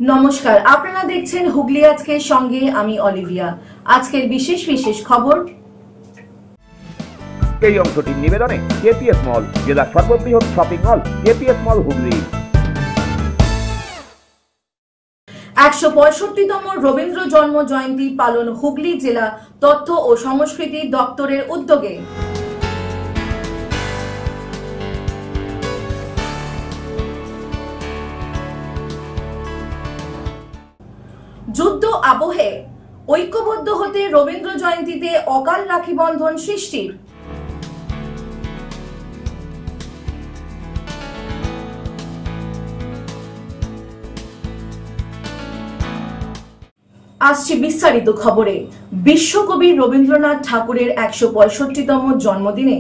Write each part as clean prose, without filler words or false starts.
নমস্কার, আপনারা দেখছেন হুগলি আজকের সঙ্গে আমি অলিভিয়া। আজকের বিশেষ বিশেষ খবর। এই অংশটির নিবেদনে কেপিএস মল, জেলার সর্ববৃহৎ শপিং মল কেপিএস মল হুগলি। ১৬৫তম রবীন্দ্র জন্ম জয়ন্তী পালন হুগলি জেলা তথ্য ও সংস্কৃতি দপ্তরের উদ্যোগে। যুদ্ধ আবহে ঐক্যবদ্ধ হতে রবীন্দ্র জয়ন্তীতে অকাল রাখি বন্ধন সৃষ্টির। আসছি বিস্তারিত খবরে। বিশ্বকবি রবীন্দ্রনাথ ঠাকুরের ১৬৫তম জন্মদিনে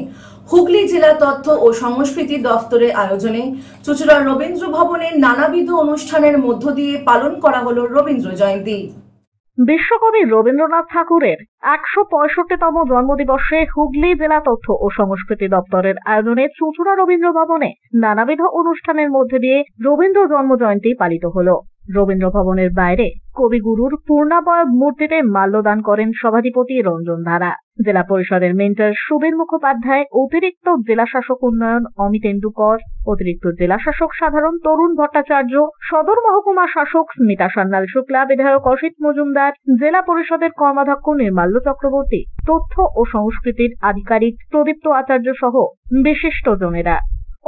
হুগলি জেলা তথ্য ও সংস্কৃতি দফতরের আয়োজনে চুঁচুড়া রবীন্দ্র ভবনে নানাবিধ অনুষ্ঠানের মধ্য দিয়ে পালন করা হলো রবীন্দ্র জয়ন্তী। বিশ্বকবি রবীন্দ্রনাথ ঠাকুরের ১৬৫তম জন্মদিবসে হুগলি জেলা তথ্য ও সংস্কৃতি দপ্তরের আয়োজনে চুঁচুড়া রবীন্দ্র ভবনে নানাবিধ অনুষ্ঠানের মধ্যে দিয়ে রবীন্দ্র জন্ম জয়ন্তী পালিত হলো। রবীন্দ্র ভবনের বাইরে কবিগুরুর পূর্ণাবয়ব মূর্তিতে মাল্যদান করেন সভাধিপতি রঞ্জন ধারা, জেলা পরিষদের মেন্টর সুবীর মুখোপাধ্যায়, অতিরিক্ত জেলা শাসক উন্নয়ন অমিতেন্দু কর, অতিরিক্ত জেলা শাসক সাধারণ তরুণ ভট্টাচার্য, সদর মহকুমা শাসক স্মিতা সান্যাল শুক্লা, বিধায়ক অসিত মজুমদার, জেলা পরিষদের কর্মাধ্যক্ষ নির্মাল্য চক্রবর্তী, তথ্য ও সংস্কৃতির আধিকারিক প্রদীপ্ত আচার্য সহ বিশিষ্টজনেরা।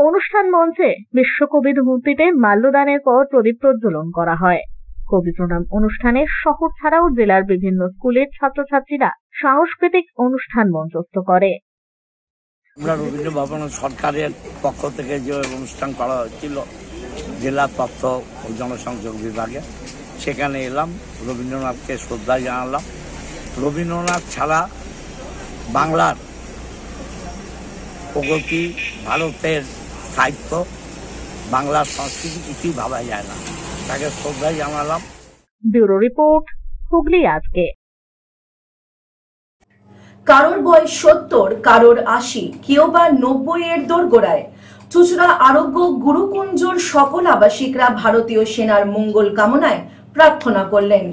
অনুষ্ঠান মঞ্চে বিশ্বকবির মূর্তিতে মাল্যদানের পর প্রদীপ প্রজ্বলন করা হয়। কবি প্রণাম অনুষ্ঠানে শহর ছাড়াও জেলার বিভিন্ন স্কুলের ছাত্রছাত্রীরা সাংস্কৃতিক অনুষ্ঠান মঞ্চস্থ করে। আমরা রবীন্দ্র ভবন সরকারের পক্ষ থেকে যে অনুষ্ঠান করা হয়েছিল জেলা তথ্য ও জনসংযোগ বিভাগে, সেখানে এলাম, রবীন্দ্রনাথকে শ্রদ্ধা জানালাম। রবীন্দ্রনাথ ছাড়া বাংলার প্রগতি, ভারতের সাহিত্য, বাংলার সংস্কৃতি কিছুই ভাবা যায় না, তাকে শ্রদ্ধা জানালাম। ব্যুরো রিপোর্ট, হুগলি আজকে। কারোর বয়স ৭০, কারোর ৮০, কেউ বা ৯০ এর দোরগোড়ায়। চুঁচুড়া আরোগ্য গুরুকুঞ্জর সকল আবাসিকরা ভারতীয় সেনার মঙ্গল কামনায় প্রার্থনা করলেন।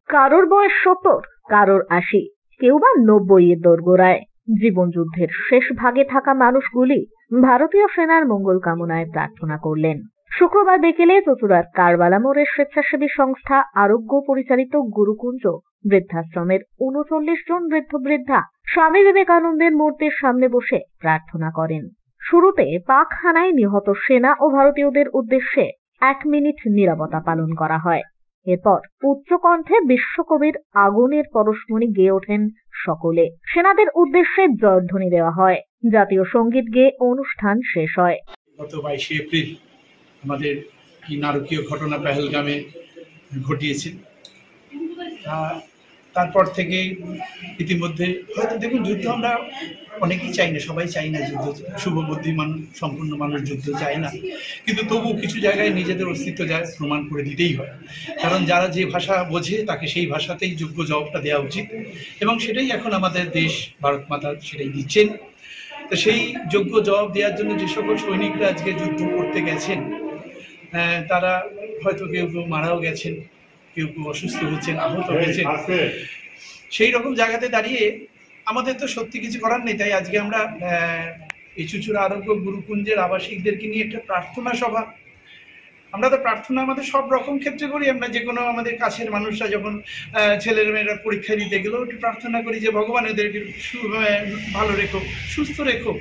কারোর বয়স ৭০, কারোর ৮০, কেউ বা ৯০ এর দোরগোড়ায়। জীবন যুদ্ধের শেষ ভাগে থাকা মানুষগুলি ভারতীয় সেনার মঙ্গল কামনায় প্রার্থনা করলেন। শুক্রবার বিকেলে চুঁচুড়ার কারবালা মোড়ের স্বেচ্ছাসেবী সংস্থা আরোগ্য পরিচালিত গুরুকুঞ্জ বৃদ্ধাশ্রমের ৩৯ জন বৃদ্ধ বৃদ্ধা স্বামী বিবেকানন্দের মূর্তির সামনে বসে প্রার্থনা করেন। শুরুতে পাক হানায় নিহত সেনা ও ভারতীয়দের উদ্দেশ্যে ১ মিনিট নীরবতা পালন করা হয়। এরপর উচ্চকণ্ঠে বিশ্বকবির আগুনের পরশমণি গেয়ে ওঠেন সকলে। সেনাদের উদ্দেশ্যে জয়ধ্বনি দেওয়া হয়। জাতীয় সঙ্গীত গেয়ে অনুষ্ঠান শেষ হয়। গত ২২শে এপ্রিল আমাদের কি নারকীয় ঘটনা পেহেলগামে ঘটিয়েছে, তারপর থেকে ইতিমধ্যে হয়তো দেখুন, যুদ্ধ আমরা অনেকেই চাই না, সবাই চাই না যুদ্ধ, শুভবুদ্ধিমান সম্পূর্ণ মানুষ যুদ্ধ চায় না, কিন্তু তবু কিছু জায়গায় নিজেদের অস্তিত্ব প্রমাণ করে দিতেই হয়। কারণ যারা যে ভাষা বোঝে তাকে সেই ভাষাতেই যোগ্য জবাবটা দেওয়া উচিত, এবং সেটাই এখন আমাদের দেশ ভারত মাতা সেটাই দিচ্ছেন। তো সেই যোগ্য জবাব দেওয়ার জন্য যে সকল সৈনিকরা আজকে যুদ্ধ করতে গেছেন, তারা হয়তো কেউ কেউ মারাও গেছেন, কেউ কেউ অসুস্থ হয়েছেন, আহত হয়েছেন। সেই রকম জায়গাতে দাঁড়িয়ে আমাদের তো সত্যি কিছু করার নেই। তাই আজকে আমরা এই চুঁচুড়া আরোগ্য গুরুকুঞ্জের আবাসিকদেরকে নিয়ে একটা প্রার্থনা সভা। আমরা তো প্রার্থনা আমাদের সব রকম ক্ষেত্রে করি। আমরা যে কোনো আমাদের কাছের মানুষরা যখন ছেলেমেয়েরা পরীক্ষা দিতে গেলেও একটু প্রার্থনা করি যে ভগবান এদেরকে ভালো রেখো, সুস্থ রেখো।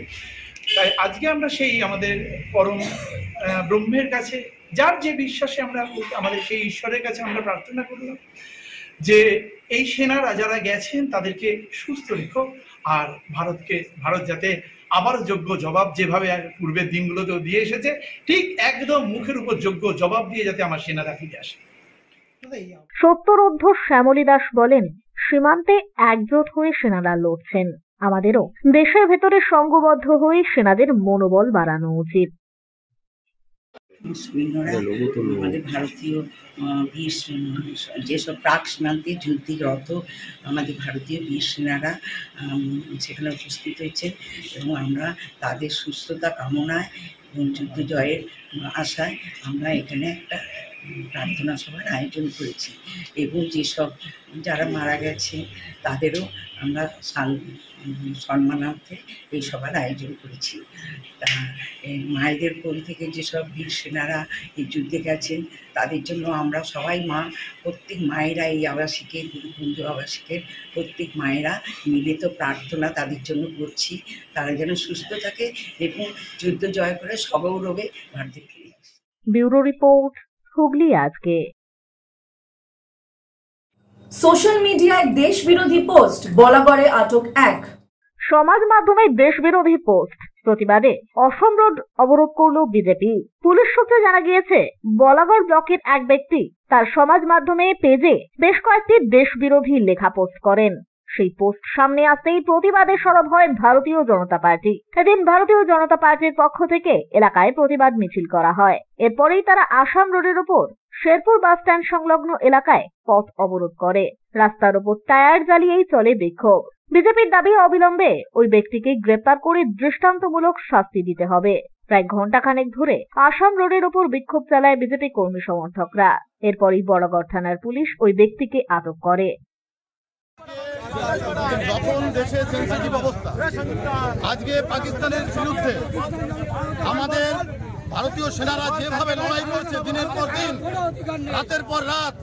তাই আজকে আমরা সেই আমাদের পরম ব্রহ্মের কাছে, যার যে বিশ্বাসে আমরা আমাদের সেই ঈশ্বরের কাছে আমরা প্রার্থনা করলাম যে এই সেনারা যারা গেছেন তাদেরকে সুস্থ রেখো, আর ভারত যাতে আবার যোগ্য জবাব, যেভাবে পূর্বের দিনগুলোতেও দিয়ে এসেছে, ঠিক একদম মুখের উপর যোগ্য জবাব দিয়ে যাতে আমার সেনারা ফিরে আসে। সত্তরোর্ধ্ব শ্যামলী দাস বলেন, সীমান্তে একজোট হয়ে সেনারা লড়ছেন। আমাদেরও দেশের ভেতরে সংঘবদ্ধ হয়ে সেনাদের মনোবল বাড়ানো উচিত। আমাদের ভারতীয় বীর যেসব প্রাক সীমান্তে যুদ্ধরত আমাদের ভারতীয় বীর সেনারা সেখানে উপস্থিত হয়েছে, এবং আমরা তাদের সুস্থতা কামনায় এবং যুদ্ধ জয়ের আশায় আমরা এখানে একটা প্রার্থনা সভার আয়োজন করেছি এবং যেসব যারা মারা গেছে তাদেরও আমরা সম্মানার্থে এই সভার আয়োজন করেছি। তা এই মায়েদের কোল থেকে যেসব বীর সেনারা এই যুদ্ধে গেছেন তাদের জন্য আমরা সবাই প্রত্যেক মায়েরা এই আবাসিকের গুরুকুঞ্জ আবাসিকের প্রত্যেক মায়েরা মিলিত প্রার্থনা তাদের জন্য করছি, তারা যেন সুস্থ থাকে এবং যুদ্ধ জয় করে সগৌরবে ভারতে ফিরে আসে। ব্যুরো রিপোর্ট, হুগলি আজকে। সোশ্যাল মিডিয়ায় দেশ বিরোধী পোস্ট, বলাগড়ে আটক এক। সমাজ মাধ্যমে দেশ বিরোধী পোস্ট প্রতিবাদে অসম রোড অবরোধ করল বিজেপি। পুলিশ সূত্রে জানা গিয়েছে, বলাগড় ব্লকের এক ব্যক্তি তার সমাজ মাধ্যমে পেজে বেশ কয়েকটি দেশ বিরোধী লেখা পোস্ট করেন। সেই পোস্ট সামনে আসতেই প্রতিবাদে সরব হয় ভারতীয় জনতা পার্টি। এদিন ভারতীয় জনতা পার্টির পক্ষ থেকে এলাকায় প্রতিবাদ মিছিল করা হয়। এরপরেই তারা আসাম রোডের উপর শেরপুর বাস স্ট্যান্ড সংলগ্ন এলাকায় পথ অবরোধ করে। রাস্তার উপর টায়ার জ্বালিয়েই চলে বিক্ষোভ। বিজেপির দাবি, অবিলম্বে ওই ব্যক্তিকে গ্রেপ্তার করে দৃষ্টান্তমূলক শাস্তি দিতে হবে। প্রায় ঘণ্টাখানেক ধরে আসাম রোডের উপর বিক্ষোভ চালায় বিজেপি কর্মী সমর্থকরা। এরপরই বড়গড় থানার পুলিশ ওই ব্যক্তিকে আটক করে। যখন দেশে সেন্সিটিভ অবস্থা, আজকে পাকিস্তানের বিরুদ্ধে আমাদের ভারতীয় সেনারা যেভাবে লড়াই করছে, দিনের পর দিন, রাতের পর রাত,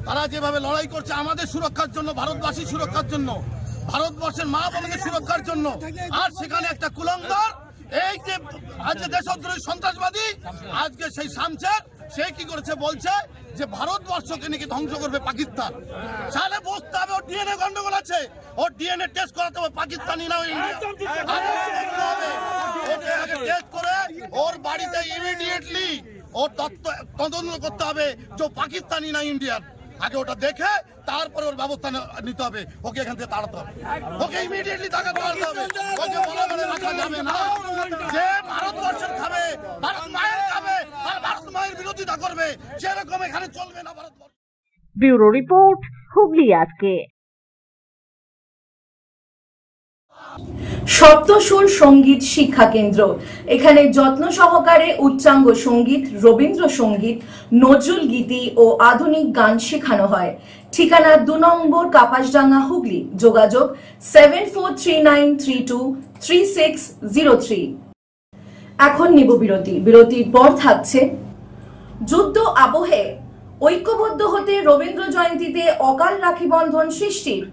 তারা যেভাবে লড়াই করছে আমাদের সুরক্ষার জন্য, ভারতবাসীর সুরক্ষার জন্য, ভারতবর্ষের মা বোনদের সুরক্ষার জন্য, আর সেখানে একটা কুলঙ্গার, এই যে আজকে দেশদ্রোহী সন্ত্রাসবাদী, আজকে সেই শামশের, সে কি করেছে, বলছে যে ভারতবর্ষকে নাকি ধ্বংস করবে পাকিস্তান। সালে বসতে হবে, ওর ডিএনএ গন্ডগোল আছে, ওর ডিএনএ টেস্ট করাতে হবে, পাকিস্তানি না টেস্ট করে ওর বাড়িতে ইমিডিয়েটলি ওর তদন্ত করতে হবে যে পাকিস্তানি না ইন্ডিয়ান। আগে ওটা দেখে তারপরে ওর ব্যবস্থা নিতে হবে, ওকে এখান থেকে তাড়াতে হবে, ওকে ইমিডিয়েটলি তাড়াতে হবে। ওকে বলা বলে রাখা যাবে না যে ভারতবর্ষের খাবে, ভারত মায়ের খাবে আর ভারত মায়ের বিরোধিতা করবে, সেরকম এখানে চলবে না ভারতবর্ষ। ব্যুরো রিপোর্ট, হুগলি আজকে। সপ্তসুর সঙ্গীত শিক্ষা কেন্দ্র, এখানে যত্ন সহকারে উচ্চাঙ্গ সঙ্গীত, রবীন্দ্রসঙ্গীত, নজরুল গীতি ও আধুনিক গান শেখানো হয়। ঠিকানা 2 নম্বর কাপাসডাঙ্গা, হুগলি। যোগাযোগ 7439323603। এখন নিব বিরতি। বিরতির পর থাকছে যুদ্ধ আবহে ঐক্যবদ্ধ হতে রবীন্দ্র জয়ন্তীতে অকাল রাখি বন্ধন সৃষ্টির।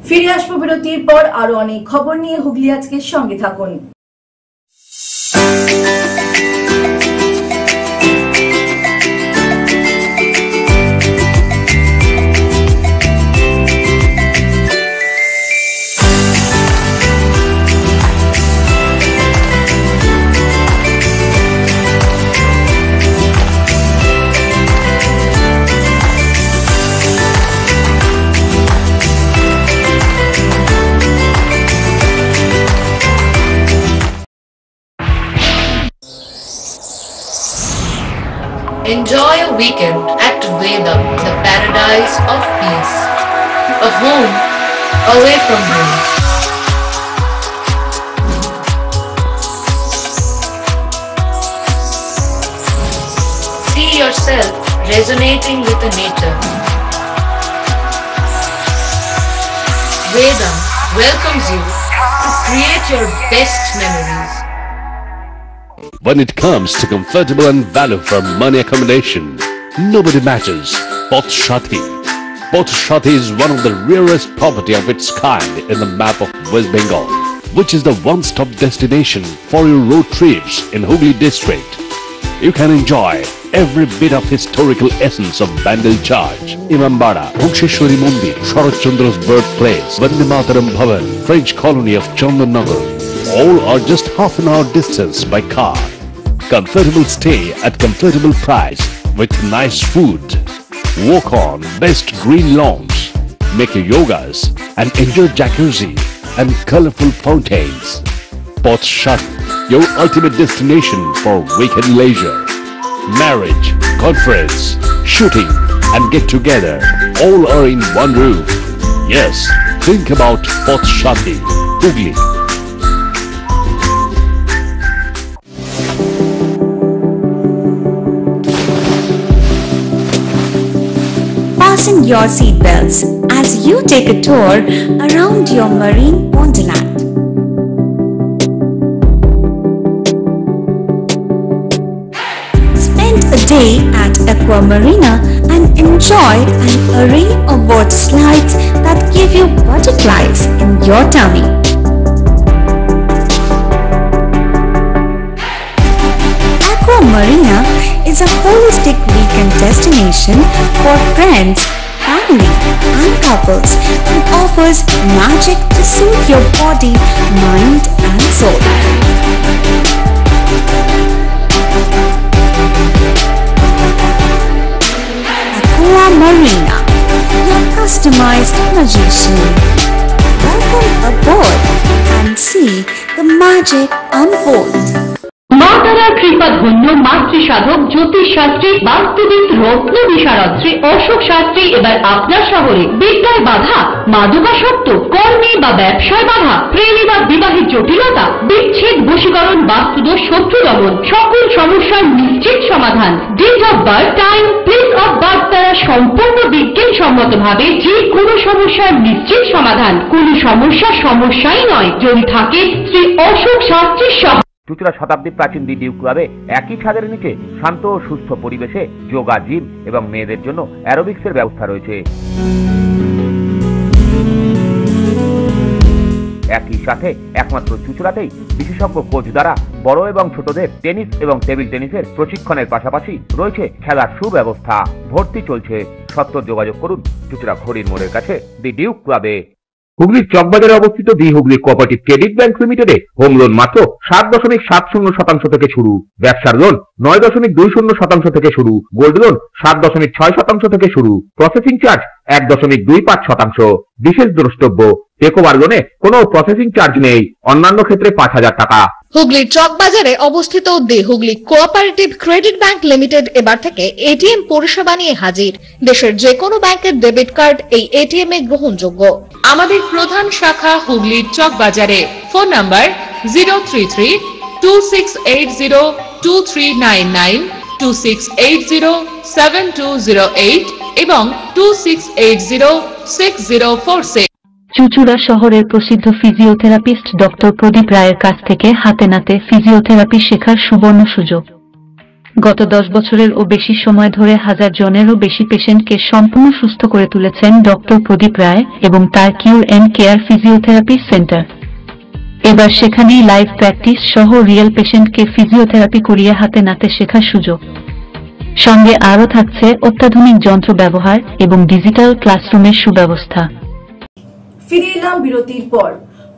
ফিরে আসবো বিরতির পর আরো অনেক খবর নিয়ে। হুগলি আজকের সঙ্গে থাকুন। Enjoy a weekend at Vedam, the paradise of peace. A home away from home. See yourself resonating with the nature. Vedam welcomes you to create your best memories. When it comes to comfortable and value for money accommodation, nobody matches Poth Shati. Poth Shati is one of the rarest property of its kind in the map of West Bengal, which is the one-stop destination for your road trips in Hooghly district. You can enjoy every bit of historical essence of Bandel Church, Imambara, Bhuksheshwari Mandir, Sharat Chandra's birthplace, Vande Mataram Bhavan, French colony of Chandannagar. All are just half an hour distance by car. Comfortable stay at comfortable price with nice food. Walk on best green lawns, make your yogas and enjoy jacuzzi and colorful fountains. Poth Shati, your ultimate destination for weekend leisure. Marriage, conference, shooting and get together all are in one roof. Yes, think about Path Shati, Hooghly. Fasten your seatbelts as you take a tour around your marine wonderland. Spend a day at Aqua Marina and enjoy an array of water slides that give you butterflies in your tummy. Aqua Marina is a holistic weekend destination for friends, family and couples and offers magic to soothe your body, mind and soul. Aqua Marina, your customized magician. Welcome aboard and see the magic unfold. মা তারার কৃপা ধন্য মাতৃ সাধক জ্যোতিষ শাস্ত্রী বাস্তুবিদ রত্ন বিশারদ্রী অশোক শাস্ত্রী এবার আপনার শহরে। বিদ্যায় বাধা, মাদকাসক্ত, কর্মে বা ব্যবসায় বাধা, প্রেমে বা বিবাহের জটিলতা, বিচ্ছেদ, বশীকরণ, বাস্তুদোষ, শত্রু দমন, সকল সমস্যার নিশ্চিত সমাধান। Date of birth, time, place of birth দ্বারা সম্পূর্ণ বিজ্ঞানসম্মত ভাবে যে কোনো সমস্যার নিশ্চিত সমাধান। কোনো সমস্যাই নয় যদি থাকে শ্রী অশোক শাস্ত্রীর সহ। চুঁচুড়া শতাব্দী প্রাচীন ডিডিউ ক্লাবে একই ছাদের নিচে শান্ত ও সুস্থ পরিবেশে যোগা, জিম এবং মেয়েদের জন্য অ্যারোবিক্সের ব্যবস্থা রয়েছে। একই সাথে একমাত্র চুঁচুড়াতেই বিশেষজ্ঞ কোচ দ্বারা বড় এবং ছোটদের টেনিস এবং টেবিল টেনিসের প্রশিক্ষণের পাশাপাশি রয়েছে খেলার সুব্যবস্থা। ভর্তি চলছে, সত্তর যোগাযোগ করুন চুঁচুড়া ঘড়ির মোড়ের কাছে দি ডিউক ক্লাবে। হুগলির চকবাজারে অবস্থিত the Hooghly cooperative credit bank লিমিটেডে হোম লোন মাত্র 7.70% থেকে শুরু, ব্যবসার লোন 9.20% থেকে শুরু, গোল্ড লোন 7.6% থেকে শুরু, প্রসেসিং চার্জ 1.25%। বিশেষ দ্রষ্টব্য, টেকওভার লোনে কোনো প্রসেসিং চার্জ নেই, অন্যান্য ক্ষেত্রে 5,000 টাকা। হুগলির চকবাজারে অবস্থিত the Hooghly cooperative credit bank limited এবার থেকে এটিএম পরিষেবা নিয়ে হাজির। দেশের যে কোনো ব্যাংকের ডেবিট কার্ড এই এটিএম এ গ্রহণযোগ্য। আমাদের প্রধান শাখা হুগলির চকবাজারে। ফোন নাম্বার 033-2680-2399, 2680-7208 এবং 2680-6046। চুঁচুড়া শহরের প্রসিদ্ধ ফিজিওথেরাপিস্ট ডক্টর প্রদীপ রায়ের কাছ থেকে হাতে নাতে ফিজিওথেরাপি শেখার সুবর্ণ সুযোগ। গত 10 বছরেরও বেশি সময় ধরে 1000 জনেরও বেশি পেশেন্টকে সম্পূর্ণ সুস্থ করে তুলেছেন ডক্টর প্রদীপ রায় এবং তার কিউর এন্ড কেয়ার ফিজিওথেরাপি সেন্টার। এবার সেখানেই লাইভ প্র্যাকটিস সহ রিয়েল পেশেন্টকে ফিজিওথেরাপি করিয়ে হাতে নাতে শেখার সুযোগ। সঙ্গে আরও থাকছে অত্যাধুনিক যন্ত্র ব্যবহার এবং ডিজিটাল ক্লাসরুমের সুব্যবস্থা। ফিরে এলাম বিরতির পর।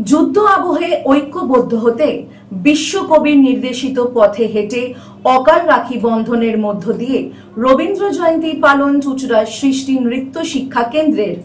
যুদ্ধ আবহে ঐক্যবদ্ধ হতে বিশ্বকবির নির্দেশিত পথে হেঁটে অকাল রাখি বন্ধনের মধ্য দিয়ে রবীন্দ্র জয়ন্তী পালন চুঁচুড়ার সৃষ্টি নৃত্য শিক্ষা কেন্দ্রের।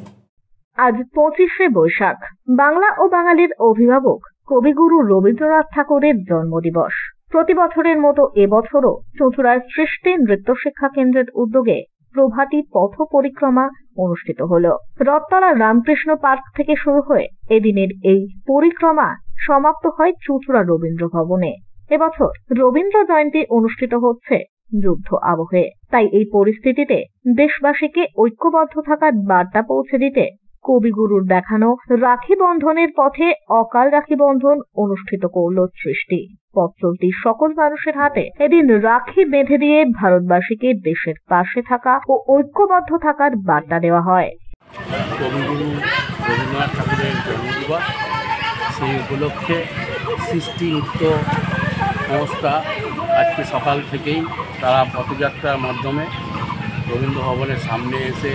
আজ 25শে বৈশাখ, বাংলা ও বাঙালির অভিভাবক কবিগুরু রবীন্দ্রনাথ ঠাকুরের জন্মদিবস। প্রতি বছরের মতো এবছরও চুঁচুড়ার সৃষ্টি নৃত্য শিক্ষা কেন্দ্রের উদ্যোগে প্রভাতী পথ পরিক্রমা অনুষ্ঠিত হল। রথতলা রামকৃষ্ণ পার্ক থেকে শুরু হয়ে এদিনের এই পরিক্রমা সমাপ্ত হয় চুঁচুড়া রবীন্দ্র ভবনে। এবছর রবীন্দ্র জয়ন্তী অনুষ্ঠিত হচ্ছে যুদ্ধ আবহে, তাই এই পরিস্থিতিতে দেশবাসীকে ঐক্যবদ্ধ থাকার বার্তা পৌঁছে দিতে কবিগুরুর দেখানো রাখি বন্ধনের পথে অকাল রাখি বন্ধন অনুষ্ঠিত করল সৃষ্টি। পথ চলতি সকল মানুষের হাতে এদিন রাখি বেঁধে দিয়ে ভারতবাসীকে দেশের পাশে থাকা ও ঐক্যবদ্ধ থাকার বার্তা দেওয়া হয়। কবিগুরু রবীন্দ্রনাথ ঠাকুরের জন্মদিবস, সেই উপলক্ষে সৃষ্টি নৃত্য সংস্থা আজকে সকাল থেকেই তারা পথযাত্রার মাধ্যমে রবীন্দ্র ভবনের সামনে এসে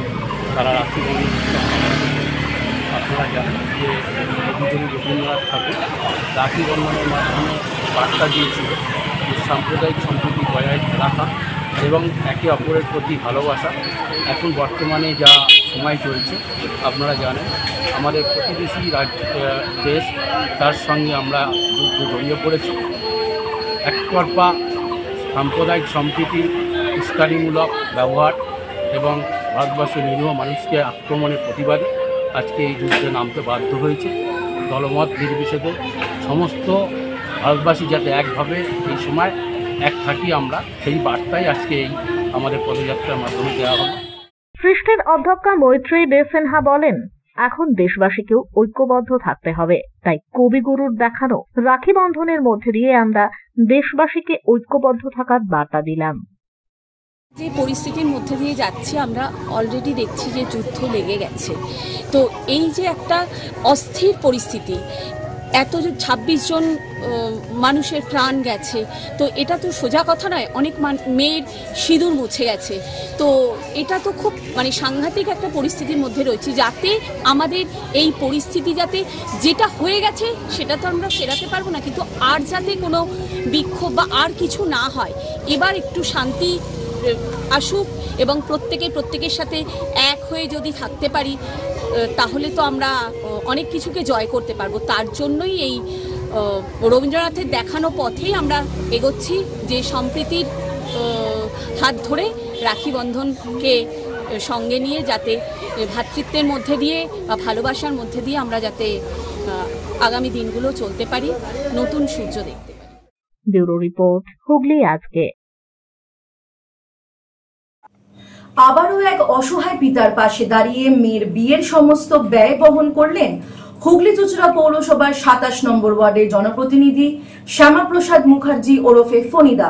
তারা রাখি বন্ধন। আপনারা জানেন যে কবিগুরু রবীন্দ্রনাথ ঠাকুর রাখি বন্ধনের মাধ্যমে বার্তা দিয়েছিল যে সাম্প্রদায়িক সম্প্রীতি বজায় রাখা এবং একে অপরের প্রতি ভালোবাসা। এখন বর্তমানে যা সময় চলছে আপনারা জানেন, আমাদের প্রতিবেশী দেশ, তার সঙ্গে আমরা যুদ্ধে জড়িয়ে পড়েছি। একতরফা সাম্প্রদায়িক সম্প্রীতি, উস্কানিমূলক ব্যবহার এবং ভারতবর্ষের নিরীহ মানুষকে আক্রমণের প্রতিবাদে আজকে এই যুদ্ধে নামতে বাধ্য হয়েছে। দলমত নির্বিশেষে সমস্ত ভারতবাসী যাতে একভাবে এই সময় এক থাকি আমরা, সেই বার্তাই আজকে এই আমাদের পদযাত্রার মাধ্যমে দেওয়া হলো। সৃষ্টির অধ্যক্ষা মৈত্রী দে সিনহা বলেন, এখন দেশবাসীকেও ঐক্যবদ্ধ থাকতে হবে। তাই কবিগুরুর দেখানো রাখি বন্ধনের মধ্যে দিয়ে আমরা দেশবাসীকে ঐক্যবদ্ধ থাকার বার্তা দিলাম। যে পরিস্থিতির মধ্যে দিয়ে যাচ্ছি আমরা অলরেডি দেখছি যে যুদ্ধ লেগে গেছে। তো এই যে একটা অস্থির পরিস্থিতি, এত 26 জন মানুষের প্রাণ গেছে, তো এটা তো সোজা কথা নয়। অনেক মেয়ের সিঁদুর মুছে গেছে। তো এটা তো খুব সাংঘাতিক একটা পরিস্থিতির মধ্যে রয়েছে, যাতে আমাদের এই পরিস্থিতি যাতে যেটা হয়ে গেছে সেটা তো আমরা ফেরাতে পারবো না, কিন্তু আর যাতে কোনো বিক্ষোভ বা আর কিছু না হয়। এবার একটু শান্তি আসুক এবং প্রত্যেকের সাথে এক হয়ে যদি থাকতে পারি তাহলে তো আমরা অনেক কিছুকে জয় করতে পারবো। তার জন্যই এই রবীন্দ্রনাথের দেখানো পথেই আমরা এগোচ্ছি, যে সম্প্রীতির হাত ধরে রাখি বন্ধনকে সঙ্গে নিয়ে যাতে ভ্রাতৃত্বের মধ্যে দিয়ে বা ভালোবাসার মধ্যে দিয়ে আমরা যাতে আগামী দিনগুলো চলতে পারি, নতুন সূর্য দেখতে পারি। ব্যুরো রিপোর্ট, হুগলি আজকে। আবারও এক অসহায় পিতার পাশে দাঁড়িয়ে মেয়ের বিয়ের সমস্ত ব্যয় বহন করলেন হুগলি চুঁচুড়া পৌরসভার 27 নম্বর ওয়ার্ডের জনপ্রতিনিধি শ্যামাপ্রসাদ মুখার্জি ওরফে ফণিদা।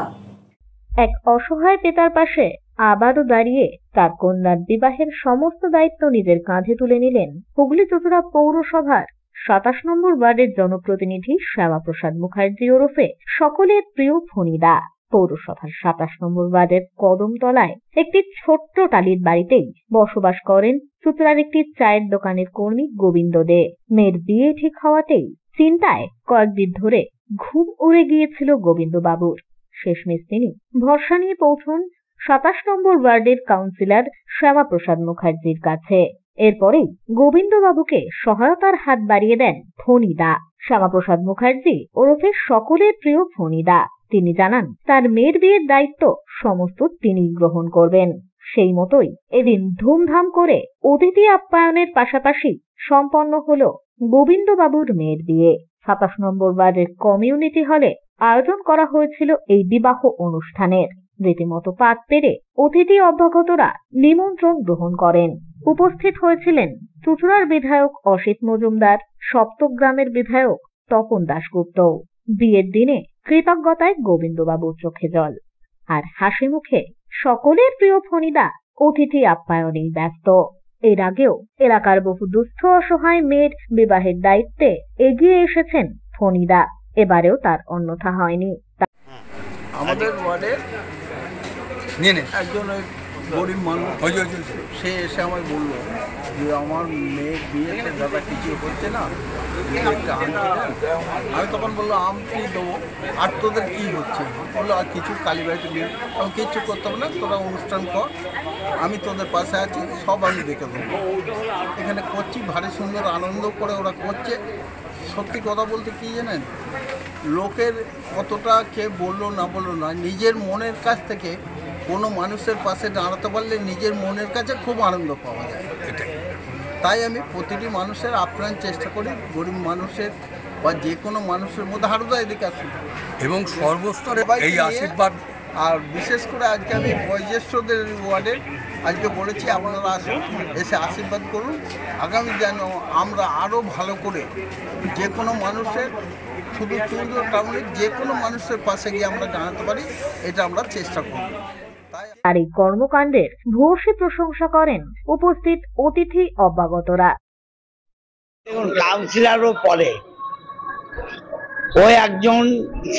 এক অসহায় পিতার পাশে আবারও দাঁড়িয়ে তার কন্যার বিবাহের সমস্ত দায়িত্ব নিজের কাঁধে তুলে নিলেন হুগলি চুঁচুড়া পৌরসভার 27 নম্বর ওয়ার্ডের জনপ্রতিনিধি শ্যামাপ্রসাদ মুখার্জি ওরফে সকলের প্রিয় ফণিদা। পৌরসভার 27 নম্বর ওয়ার্ডের কদমতলায় একটি ছোট্ট টালির বাড়িতেই বসবাস করেন চুঁচুড়ার একটি চায়ের দোকানের কর্মী গোবিন্দ দে। মেয়ের বিয়ে ঠিক হওয়াতেই চিন্তায় কয়েকদিন ধরে ঘুম উড়ে গিয়েছিল গোবিন্দ বাবুর। শেষমেশ তিনি ভরসা নিয়ে পৌঁছন 27 নম্বর ওয়ার্ডের কাউন্সিলর শ্যামাপ্রসাদ মুখার্জির কাছে। এরপরেই গোবিন্দ বাবুকে সহায়তার হাত বাড়িয়ে দেন ফণিদা। শ্যামাপ্রসাদ মুখার্জি ওরফে সকলের প্রিয় ফণিদা তিনি জানান, তার মেয়ের বিয়ের দায়িত্ব সমস্ত তিনি গ্রহণ করবেন। সেই মতোই এদিন ধুমধাম করে অতিথি আপ্যায়নের পাশাপাশি সম্পন্ন হল গোবিন্দ বাবুর মেয়ের বিয়ে। 27 নম্বর ওয়ার্ডের কমিউনিটি হলে আয়োজন করা হয়েছিল এই বিবাহ অনুষ্ঠানের। রীতিমতো পাত পেরে অতিথি অভ্যাগতরা নিমন্ত্রণ গ্রহণ করেন। উপস্থিত হয়েছিলেন চুঁচুড়ার বিধায়ক অসিত মজুমদার, সপ্তগ্রামের বিধায়ক তপন দাশগুপ্ত। বিয়ের দিনে কৃতজ্ঞতায় গোবিন্দবাবুর চোখে জল, আর হাসি মুখে সকলের প্রিয় ফণিদা অতিথি আপ্যায়নেই ব্যস্ত। এর আগেও এলাকার বহু দুস্থ অসহায় মেয়ের বিবাহের দায়িত্বে এগিয়ে এসেছেন ফণিদা। এবারেও তার অন্যথা হয়নি। আমাদের ওয়ার্ডে একজন গরিব মানুষ সে এসে আমায় বললো যে আমার মেয়ের বিয়েতে দাদা কিছু হচ্ছে না, একটা আম কিনে। আমি তখন বললো আম কি দেবো, আর তোদের কী হচ্ছে? বললো আর কিছু কালীবাড়িতে বিয়ে, আমি কিচ্ছু করতে হবে না, তোরা অনুষ্ঠান কর, আমি তোদের পাশে আছি, সব আমি দেখে দেবো। এখানে করছি, ভারী সুন্দর আনন্দ করে ওরা করছে। সত্যি কথা বলতে কি জানেন, লোকের কতটা কে বললো না বললো না, নিজের মনের কাছ থেকে কোনো মানুষের পাশে দাঁড়াতে পারলে নিজের মনের কাছে খুব আনন্দ পাওয়া যায়। এটাই তাই আমি প্রতিটি মানুষের আপ্রাণ চেষ্টা করি, গরিব মানুষের বা যে কোনো মানুষের মধ্যে হারুদা এদিকে আসুন এবং সর্বস্তরে এই আশীর্বাদ। আর বিশেষ করে আজকে আমি বয়োজ্যেষ্ঠদের ওয়ার্ডে আজকে বলেছি আপনারা আসুন, এসে আশীর্বাদ করুন। আগামী যেন আমরা আরও ভালো করে যে কোনো মানুষের, শুধু চুঁচুড়া টাউনের যে কোনো মানুষের পাশে গিয়ে আমরা জানাতে পারি, এটা আমরা চেষ্টা করব। আর এই কর্মকাণ্ডের ভূয়সী প্রশংসা করেন উপস্থিত অতিথি অভ্যাগতরা। কাউন্সিলরও পরে ও একজন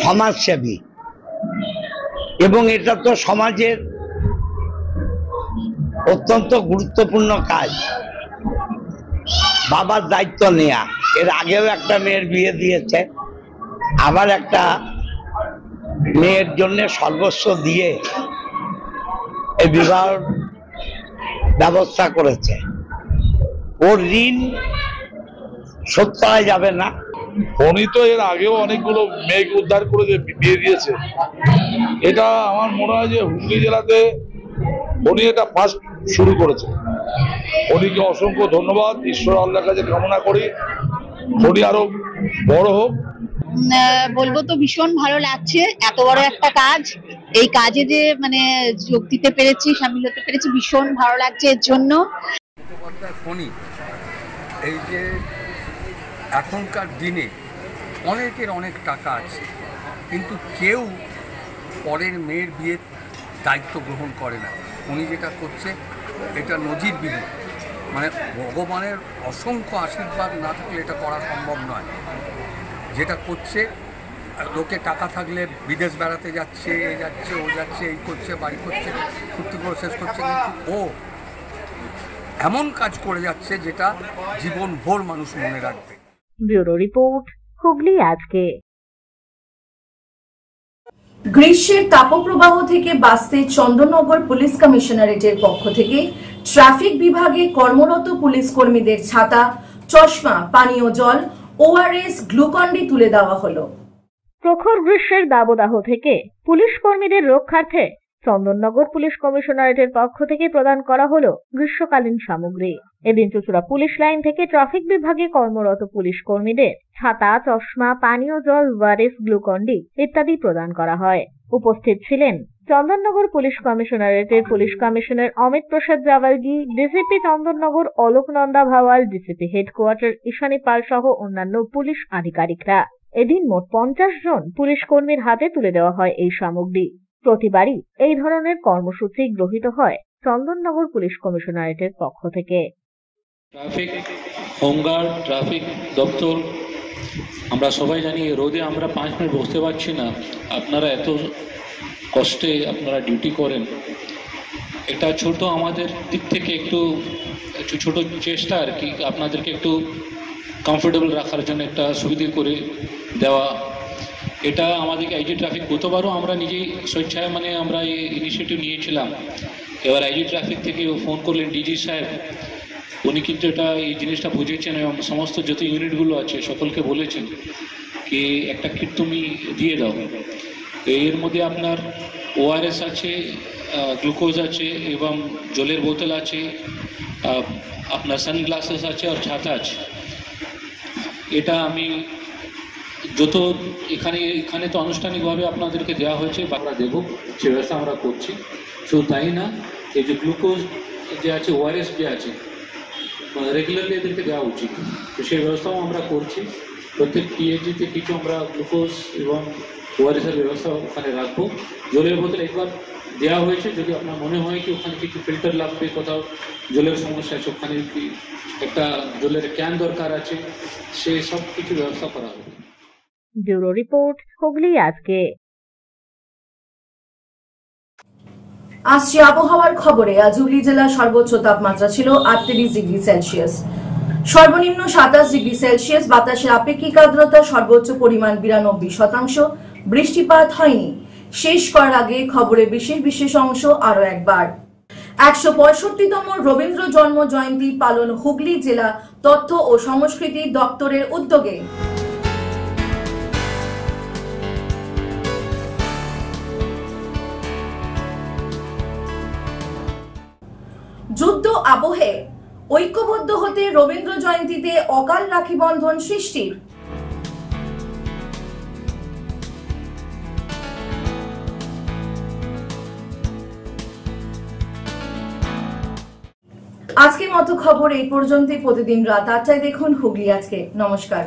সমাজসেবী, এবং এটা তো সমাজের অত্যন্ত গুরুত্বপূর্ণ কাজ, বাবার দায়িত্ব নেয়া। এর আগেও একটা মেয়ের বিয়ে দিয়েছে, আবার একটা মেয়ের জন্য সর্বস্ব দিয়ে এই বিবাহ ব্যবস্থা করেছে। ওর ঋণ শোধ করা যাবে না। উনি তো এর আগেও অনেকগুলো মেয়েকে উদ্ধার করে বিয়ে দিয়েছে। এটা আমার মনে হয় যে হুগলি জেলাতে উনি এটা ফার্স্ট শুরু করেছে। উনিকে অসংখ্য ধন্যবাদ। ঈশ্বর আল্লাহর কাছে কামনা করি উনি আরো বড় হোক। বলবো তো ভীষণ ভালো লাগছে, এত বড় একটা কাজ, এই কাজে যে মানে যোগ দিতে পেরেছি, সামিল হতে পেরেছি, ভীষণ ভালো লাগছে এর জন্য। ফোনই এই যে এখনকার দিনে অনেকের অনেক টাকা আছে, কিন্তু কেউ পরের মেয়ের বিয়ের দায়িত্ব গ্রহণ করে না। উনি যেটা করছে এটা নজিরবিহীন, মানে ভগবানের অসংখ্য আশীর্বাদ না থাকলে এটা করা সম্ভব নয়। যেটা করছে, লোকে টাকা থাকলে বিদেশ বেড়াতে যাচ্ছে, এ যাচ্ছে, ও যাচ্ছে, এই করছে, বাড়ি করছে, ফুর্তি করে শেষ করছে, কিন্তু ও এমন কাজ করে যাচ্ছে যেটা জীবন ভোর মানুষ মনে রাখবে। ব্যুরো রিপোর্ট, হুগলি আজকে। গ্রীষ্মের তাপপ্রবাহ থেকে বাঁচতে চন্দননগর পুলিশ কমিশনারেটের পক্ষ থেকে ট্রাফিক বিভাগে কর্মরত পুলিশ কর্মীদের ছাতা, চশমা, পানীয় জল, ওআরএস, গ্লুকন্ডি তুলে দেওয়া হলো। প্রখর গ্রীষ্মের দাবদাহ থেকে পুলিশ কর্মীদের রক্ষার্থে চন্দননগর পুলিশ কমিশনারেটের পক্ষ থেকে প্রদান করা হলো গ্রীষ্মকালীন সামগ্রী। এদিন চুঁচুড়া পুলিশ লাইন থেকে ট্রাফিক বিভাগে কর্মরত পুলিশ কর্মীদের ছাতা, চশমা, পানীয় জল, ওআরএস, গ্লুকন্ডি ইত্যাদি প্রদান করা হয়। উপস্থিত ছিলেন চন্দননগর পুলিশ কমিশনারেটের police commissioner Amit Prasad Javalgi, DCP Chandannagar Alokananda Bhawal, DCP headquarter Ishani Pal সহ অন্যান্য পুলিশ আধিকারিকরা। এদিন মোট 50 জন পুলিশ কর্মীর হাতে তুলে দেওয়া হয় এই সামগ্রী। প্রতিবারই এই ধরনের কর্মসূচি গৃহীত হয় চন্দননগর পুলিশ কমিশনারেটের পক্ষ থেকে। ট্রাফিক হোমগার্ড, ট্রাফিক দপ্তর, আমরা সবাই জানি রোদে আমরা 5 মিনিট বসতে পারছি না। আপনারা এত কষ্টে আপনারা ডিউটি করেন, এটা ছোট আমাদের দিক থেকে একটু ছোট চেষ্টা আর কি, আপনাদেরকে একটু কমফোর্টেবল রাখার জন্য একটা সুবিধে করে দেওয়া। এটা আমাদেরকে আইজি ট্রাফিক গতবারও আমরা নিজেই স্বেচ্ছায় মানে আমরা এই ইনিশিয়েটিভ নিয়েছিলাম। এবার আইজি ট্রাফিক থেকে ফোন করলেন ডিজি সাহেব, উনি কিন্তু এটা এই জিনিসটা বুঝেছেন এবং সমস্ত যত ইউনিটগুলো আছে সকলকে বলেছেন কি একটা কিট তুমি দিয়ে দাও। এর মধ্যে আপনার ওআরএস আছে, গ্লুকোজ আছে এবং জলের বোতল আছে, আপনার সানগ্লাসেস আছে আর ছাতা আছে। এটা আমি যত এখানে তো আনুষ্ঠানিকভাবে আপনাদেরকে দেওয়া হয়েছে, আমরা দেবো, সে ব্যবস্থা আমরা করছি। শুধু তাই না, এই যে গ্লুকোজ যে আছে, ওআরএস যে আছে, রেগুলারলি এদেরকে দেওয়া উচিত, তো সেই ব্যবস্থাও আমরা করছি। প্রত্যেক পিএইচডিতে কিছু আমরা গ্লুকোজ এবং ওআরএসের ব্যবস্থা ওখানে রাখবো। জলের বোতল একবার দেওয়া হয়েছে, যদি আপনার মনে হয় কি ওখানে কিছু ফিল্টার লাগবে, কোথাও জলের সমস্যা আছে, ওখানে কি একটা জলের ক্যান দরকার আছে, সে সব কিছু ব্যবস্থা করা হবে। ব্যুরো রিপোর্ট, হুগলি আজকে। আসছে আবহাওয়ার খবরে। আজ হুগলি জেলার সর্বোচ্চ তাপমাত্রা ছিল 38 ডিগ্রি সেলসিয়াস, সর্বনিম্ন 27 ডিগ্রি সেলসিয়াস। বাতাসের আপেক্ষিক আর্দ্রতা সর্বোচ্চ পরিমাণ 92%। বৃষ্টিপাত হয়নি। শেষ করার আগে খবরের বিশেষ অংশ আরো একবার। 165তম রবীন্দ্র জন্ম জয়ন্তী পালন হুগলি জেলা তথ্য ও সংস্কৃতি দপ্তরের উদ্যোগে। যুদ্ধ আবহে ঐক্যবদ্ধ হতে রবীন্দ্র জয়ন্তীতে অকাল রাখি বন্ধন সৃষ্টির। আজকের মতো খবর এই পর্যন্তই। প্রতিদিন রাত 8টায় দেখুন হুগলি আজকে। নমস্কার।